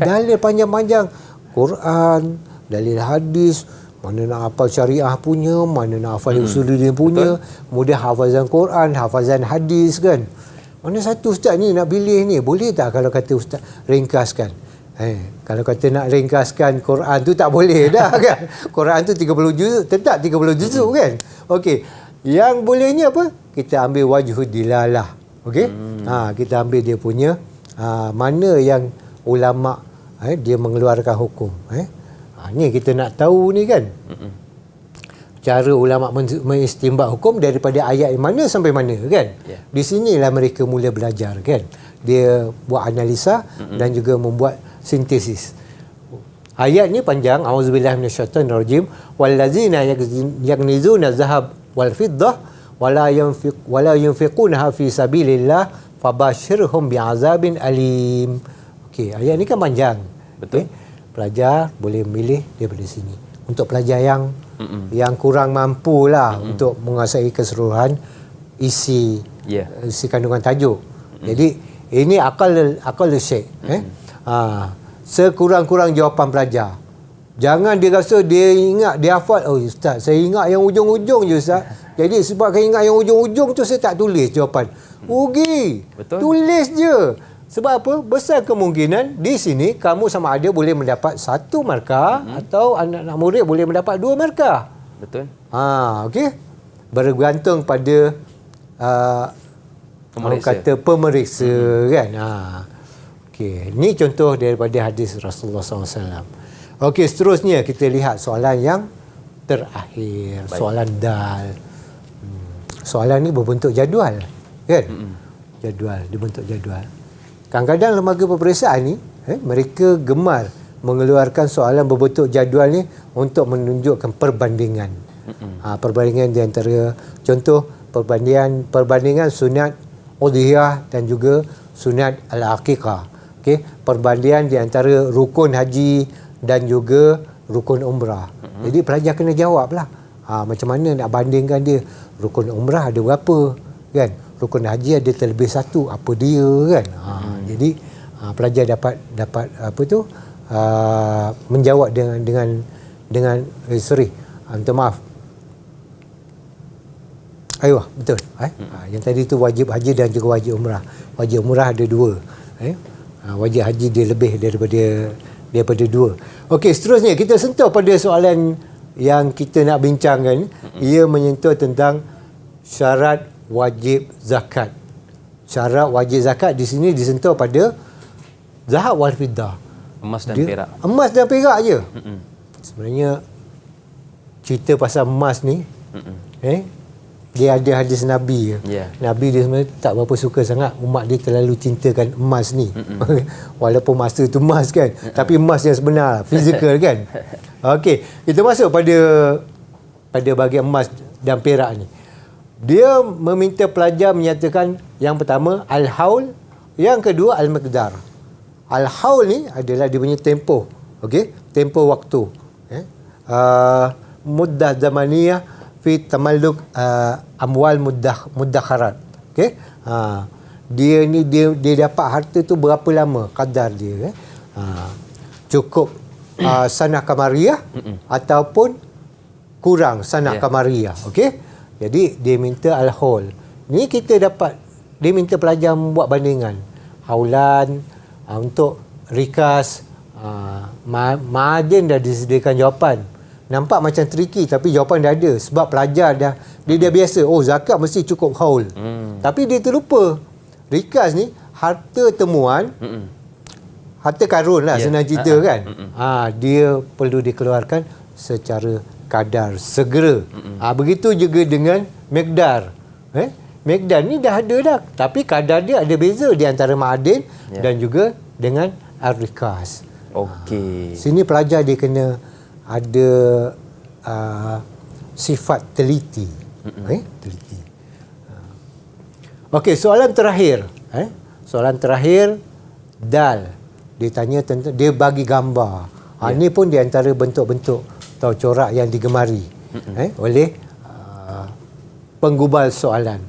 Dalil panjang-panjang. Quran, dalil hadis, mana nak hafal syariah punya, mana nak hafal usuluddin punya, kemudian hafazan Quran, hafazan hadis kan. Mana satu Ustaz ni nak pilih ni? Boleh tak kalau kata Ustaz ringkaskan? Kalau kata nak ringkaskan Quran tu tak boleh dah kan. Quran tu 30 juzuk, tetap 30 juzuk kan. Okey. Yang bolehnya apa? Kita ambil wajhud dilalah. Okey? Kita ambil dia punya mana yang ulama dia mengeluarkan hukum. Ni kita nak tahu ni kan. Cara ulama mengistinbat hukum daripada ayat mana sampai mana kan. Di sinilah mereka mula belajar kan. Dia buat analisa dan juga membuat sintesis. Ayat ni panjang. Auzubillahi minasyaitonirrajim. Wallazina yaknizuna zahab wal fiddah wala yunfiqunaha fi sabilillah fabashshirhum bi'azabin alim. Okey, ayat ni kan panjang. Betul. Pelajar boleh memilih daripada sini. Untuk pelajar yang kurang mampu lah untuk menguasai keseluruhan isi kandungan tajuk. Jadi ini akal syekh. Sekurang-kurang jawapan pelajar. Jangan dia rasa dia ingat, dia hafal. Oh Ustaz, saya ingat yang ujung-ujung je Ustaz. Jadi sebab saya ingat yang ujung-ujung tu saya tak tulis jawapan. Rugi. Betul. Tulis je. Sebab apa? Besar kemungkinan di sini kamu sama ada boleh mendapat 1 markah atau anak-anak murid boleh mendapat 2 markah. Betul. Okey. Bergantung pada pemeriksa kan. Okey. Ini contoh daripada hadis Rasulullah SAW. Okey, seterusnya kita lihat soalan yang terakhir. Baik. Soalan dal. Soalan ni berbentuk jadual. Kan? Jadual, dibentuk jadual. Kadang-kadang lembaga peperiksaan ni, mereka gemar mengeluarkan soalan berbentuk jadual ni untuk menunjukkan perbandingan. Perbandingan di antara, contoh perbandingan sunat udhiyah dan juga sunat al-aqiqah. Okey, perbandingan di antara rukun haji dan juga rukun umrah. Jadi pelajar kena jawablah. Macam mana nak bandingkan dia? Rukun umrah ada berapa? Kan? Rukun haji ada terlebih satu, apa dia kan? Jadi pelajar dapat apa tu? Menjawab dengan minta maaf. Ayuh, betul. Yang tadi tu wajib haji dan juga wajib umrah. Wajib umrah ada dua. Wajib haji dia lebih daripada dua. Okey, seterusnya kita sentuh pada soalan yang kita nak bincangkan. Ia menyentuh tentang syarat wajib zakat. Syarat wajib zakat di sini disentuh pada zahab wal fiddah. Emas dan perak. Emas dan perak je. Sebenarnya cerita pasal emas ni, dia ada hadis Nabi. Nabi dia sebenarnya tak berapa suka sangat, umat dia terlalu cintakan emas ni. Walaupun masa tu emas kan, tapi emas yang sebenar, fizikal kan. Okey, kita masuk pada bahagian emas dan perak ni. Dia meminta pelajar menyatakan yang pertama al-haul, yang kedua al-miqdar. Al-haul ni adalah dia punya tempoh. Okey, tempoh waktu. Muddah zamaniyah fi tamalluk amwal muddakharat. Okey? Dia dapat harta tu berapa lama kadar dia, cukup sanah kamariyah ataupun kurang sanah kamariyah. Okey? Jadi dia minta al-haul. Ni dia minta pelajar buat bandingan. Haulan untuk rikas, Ma'adin dah disediakan jawapan. Nampak macam tricky tapi jawapan dah ada sebab pelajar dia dah biasa. Oh, zakat mesti cukup haul. Tapi dia terlupa. Rikas ni harta temuan, harta karun lah, senang cerita kan. Dia perlu dikeluarkan secara kadar, segera. Begitu juga dengan miqdar. Miqdar ni dah ada dah, tapi kadar dia ada beza di antara ma'adin dan juga dengan ar-rikas. Okey. Sini pelajar dia kena ada sifat teliti. Teliti. Okey, soalan terakhir. Soalan terakhir, dal. Dia tanya tentang, dia bagi gambar. Ini pun di antara bentuk-bentuk atau corak yang digemari oleh penggubal soalan.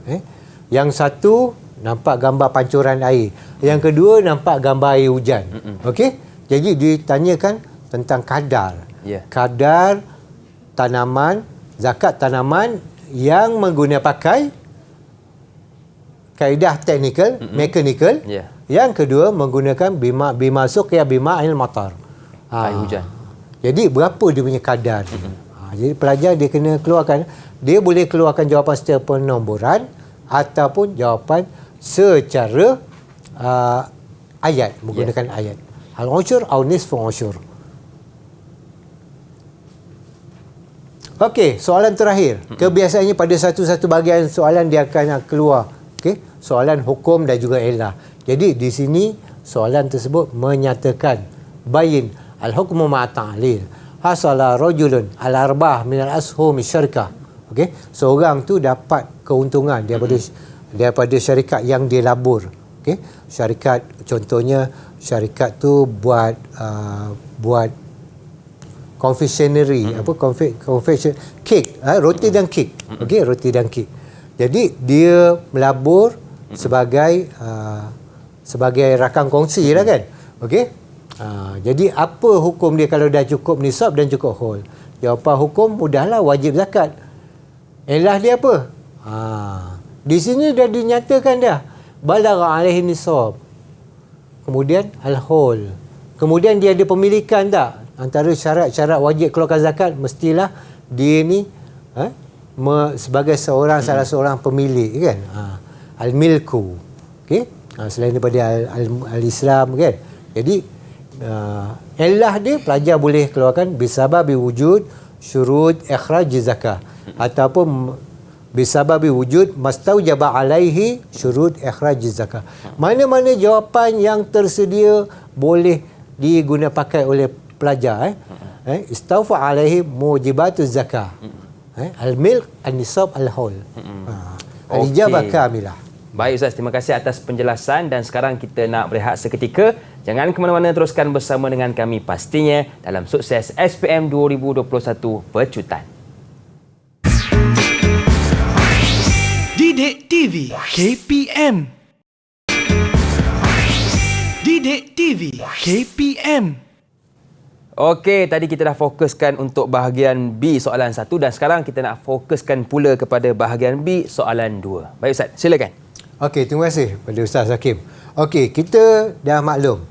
Yang satu nampak gambar pancuran air. Yang kedua nampak gambar air hujan. Okey? Jadi ditanyakan tentang kadar. Kadar tanaman, zakat tanaman yang menggunakan pakai kaedah teknikal, mekanikal. Yang kedua menggunakan bima suqya bima ail matar. Air hujan. Jadi berapa dia punya kadar? Jadi pelajar dia kena keluarkan, dia boleh keluarkan jawapan secara penomboran ataupun jawapan secara ayat, menggunakan ayat. Al-ushur atau nisfu ushur. Okey, soalan terakhir. Kebiasaannya pada satu-satu bahagian soalan dia akan keluar. Okey, soalan hukum dan juga illah. Jadi di sini soalan tersebut menyatakan bayin al-hukmu ma'a ta'lil. Hasala rajulun al-arbah min al-ashum syarikah. Okey, seorang tu dapat keuntungan daripada syarikat yang dia labur. Okey, syarikat contohnya syarikat tu buat confectionery, confection cake, roti dan kek. Okey, roti dan kek. Jadi dia melabur sebagai rakan kongsi lah kan. Okey. Jadi apa hukum dia kalau dah cukup nisab dan cukup haul? Jawapan hukum mudahlah, wajib zakat. Elah dia apa? Di sini dah dinyatakan dah. Balagha alaihi nisab. Kemudian al-haul. Kemudian dia ada pemilikan tak? Antara syarat-syarat wajib keluarkan zakat mestilah dia ni sebagai salah seorang pemilik kan. Al-milku. Okey? Selain daripada al-Islam kan. Jadi illah dia pelajar boleh keluarkan bisababi wujud syurut ikhraj zakah ataupun bisababi wujud mastaujaba alaihi syurut ikhraj zakah. Mana-mana jawapan yang tersedia boleh diguna pakai oleh pelajar. Istaufa alaihi mujibatuz zakah. Al-milk, an-nisab, al-haul. Al-ijabah kamilah. Baik Ustaz, terima kasih atas penjelasan dan sekarang kita nak berehat seketika. Jangan ke mana-mana, teruskan bersama dengan kami pastinya dalam Sukses SPM 2021 Pecutan. Didik TV KPM. Didik TV KPM. Okey, tadi kita dah fokuskan untuk bahagian B soalan 1 dan sekarang kita nak fokuskan pula kepada bahagian B soalan 2. Baik Ustaz, silakan. Okey, terima kasih pada Ustaz Hakim. Okey, kita dah maklum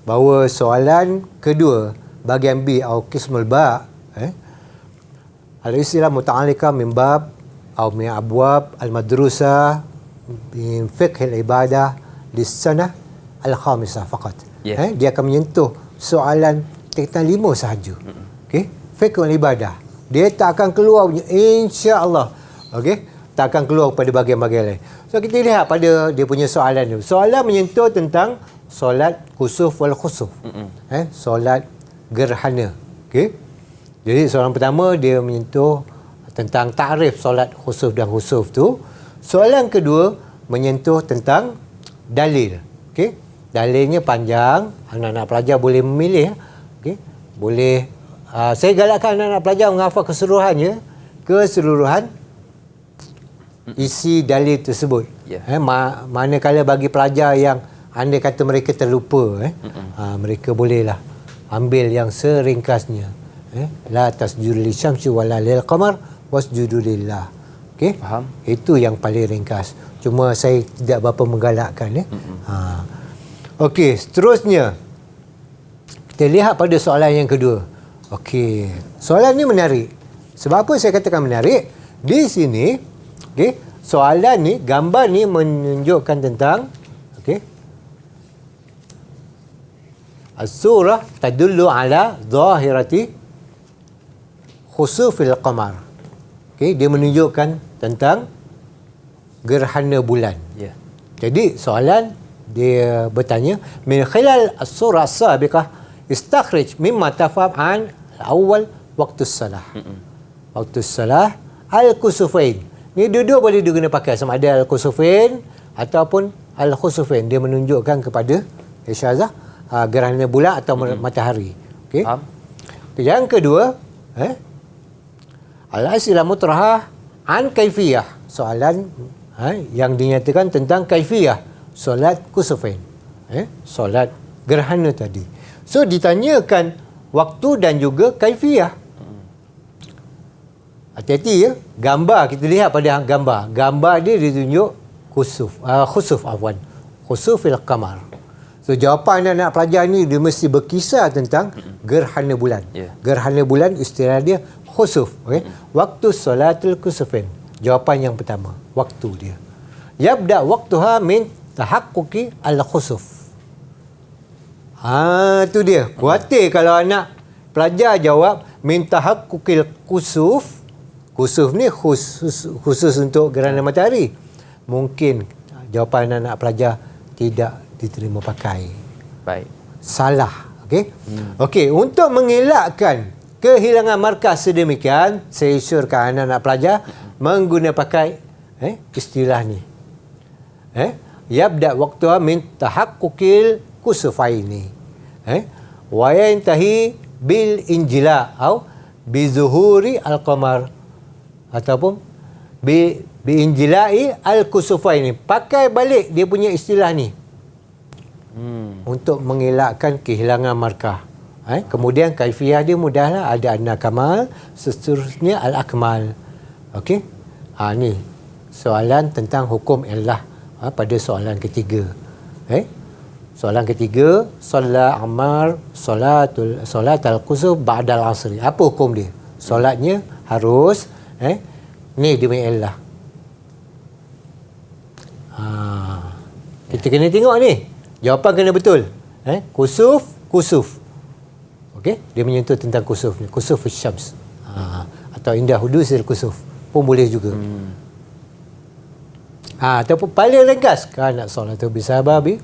bahawa soalan kedua bahagian B atau qismul ba al-istilah muta'alliqah min bab atau min abwab al-madrusah min fiqh al-ibadah lis-sanah al-khamisah faqat. Dia akan menyentuh soalan tingkatan 5 sahaja. Okey, fiqh al-ibadah. Dia tak akan keluar insya-Allah. Okey, tak akan keluar pada bahagian-bahagian lain. So kita lihat pada dia punya soalan ni. Soalan menyentuh tentang solat kusuf wal khusuf. Solat gerhana. Okey. Jadi soalan pertama dia menyentuh tentang takrif solat khusuf dan khusuf tu. Soalan kedua menyentuh tentang dalil. Okey. Dalilnya panjang, anak-anak pelajar boleh memilih. Okey. Boleh saya galakkan anak-anak pelajar menghafal keseluruhannya, keseluruhan isi dalil tersebut. Manakala bagi pelajar yang andai kata mereka terlupa, mereka bolehlah ambil yang seringkasnya. La tasjudu lisyamsi wala lil qamar wasjudu lillah. Okey? Faham. Itu yang paling ringkas. Cuma saya tidak berapa menggalakkan. Okey, seterusnya kita lihat pada soalan yang kedua. Okey, soalan ni menarik. Sebab apa saya katakan menarik? Di sini, okey, soalan ni, gambar ni menunjukkan tentang okey. As-surah tadullu ala zahirati khusufil qamar. Okey, dia menunjukkan tentang gerhana bulan. Jadi soalan dia bertanya min khilal as-surah as-sabiqah istakhrij mimma tafham an awal waktu salah. Waktu salah al-kusufain. Ni dua-dua boleh diguna pakai sama ada al-kusufain ataupun al-khusufain. Dia menunjukkan kepada isyazah gerhana bulan atau matahari. Okey. Yang kedua, al-as'ilah mutrahah an kaifiyah. Soalan yang dinyatakan tentang kaifiyah solat kusufain. Solat gerhana tadi. So ditanyakan waktu dan juga kaifiyah. Hati-hati ya. Gambar, kita lihat pada gambar. Gambar dia ditunjuk khusuf afwan. Khusufil qamar. So jawapan anak pelajar ni dia mesti berkisar tentang gerhana bulan. Gerhana bulan istilah dia khusuf. Waktu solatul kusufain. Jawapan yang pertama, waktu dia. Yabda waktuha min tahaqquqi al-khusuf. Tu dia. Khawatir kalau anak pelajar jawab min tahaqquqil kusuf. Kusuf ni khusus untuk gerhana matahari. Mungkin jawapan anak pelajar tidak diterima pakai. Baik. Salah. Okey. Okey, untuk mengelakkan kehilangan markah sedemikian, saya syorkan anak-anak pelajar mengguna pakai istilah ni. Yabda waqtuha min tahaqquqil kusufaini. Wa yantahi bil injila atau bi zuhuri al-qamar ataupun bi injilai al-kusufaini. Pakai balik dia punya istilah ni. Untuk mengelakkan kehilangan markah. Kemudian kaifiyah dia mudahlah, ada adna kamal, seterusnya al-akmal. Okey? Ni soalan tentang hukum illah pada soalan ketiga. Soalan ketiga, solat Ammar solat al-kusuf ba'dal asri. Apa hukum dia? Solatnya harus ni dia punya illah. Kita kena tengok ni. Jawapan kena betul. Kusuf kusuf. Okey, dia menyentuh tentang kusuf ni, kusuf syams. Atau indah hudusil kusuf pun boleh juga. Ataupun paling ringkas kana salatu bisababi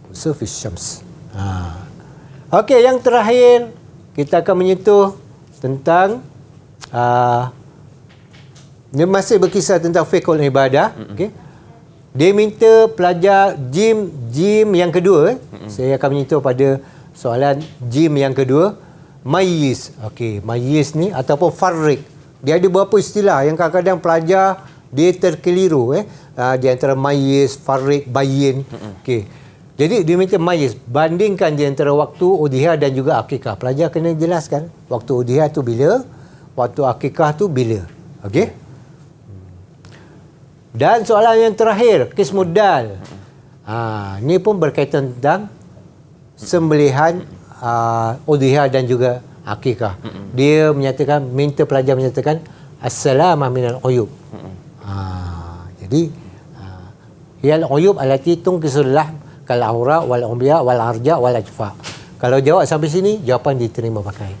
kusuf syams. Okey, yang terakhir kita akan menyentuh tentang dia masih berkisar tentang fiqhul ibadah. Okey. Dia minta pelajar jim yang kedua. Saya akan menyentuh pada soalan jim yang kedua. Mayyiz. Okey, mayyiz ni ataupun farrik. Dia ada beberapa istilah yang kadang-kadang pelajar dia terkeliru di antara mayyiz, farrik, bayyin. Okey. Jadi dia minta mayyiz, bandingkan di antara waktu udhiyah dan juga akikah. Pelajar kena jelaskan waktu udhiyah tu bila, waktu akikah tu bila. Okey? Dan soalan yang terakhir, qismud dal. Ni pun berkaitan tentang sembelihan udhiyah dan juga akikah. Dia menyatakan, minta pelajar menyatakan as-salamah minal uyub. Jadi hiyal uyub allati tunqisul lahm kal aura wal umbiya wal arja wal ajfa. Kalau jawab sampai sini, jawapan diterima pakai.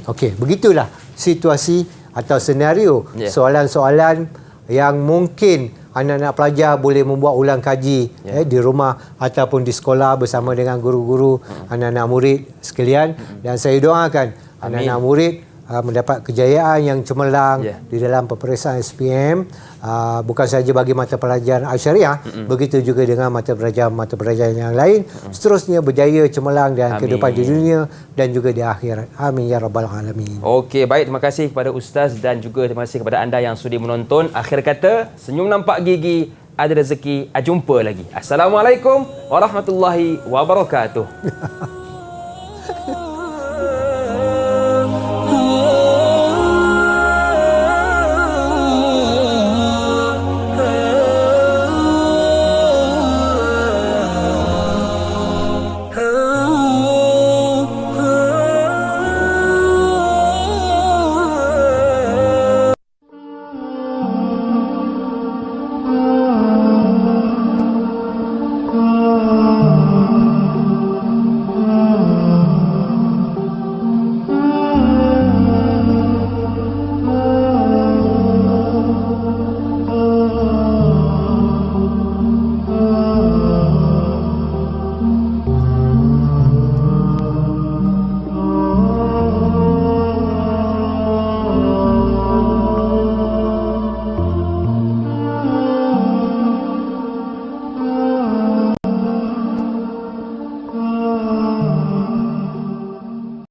Okey, begitulah situasi atau senario soalan-soalan yang mungkin anak-anak pelajar boleh membuat ulang kaji di rumah ataupun di sekolah bersama dengan guru-guru, anak-anak murid sekalian. Dan saya doakan anak-anak murid mendapat kejayaan yang cemerlang di dalam peperiksaan SPM, bukan sahaja bagi mata pelajaran Al-Syariah, begitu juga dengan mata pelajaran yang lain, seterusnya berjaya cemerlang dan kehidupan di dunia dan juga di akhirat. Amin ya rabbal alamin. Okey, baik, terima kasih kepada Ustaz dan juga terima kasih kepada anda yang sudi menonton. Akhir kata, senyum nampak gigi, ada rezeki, jumpa lagi. Assalamualaikum warahmatullahi wabarakatuh.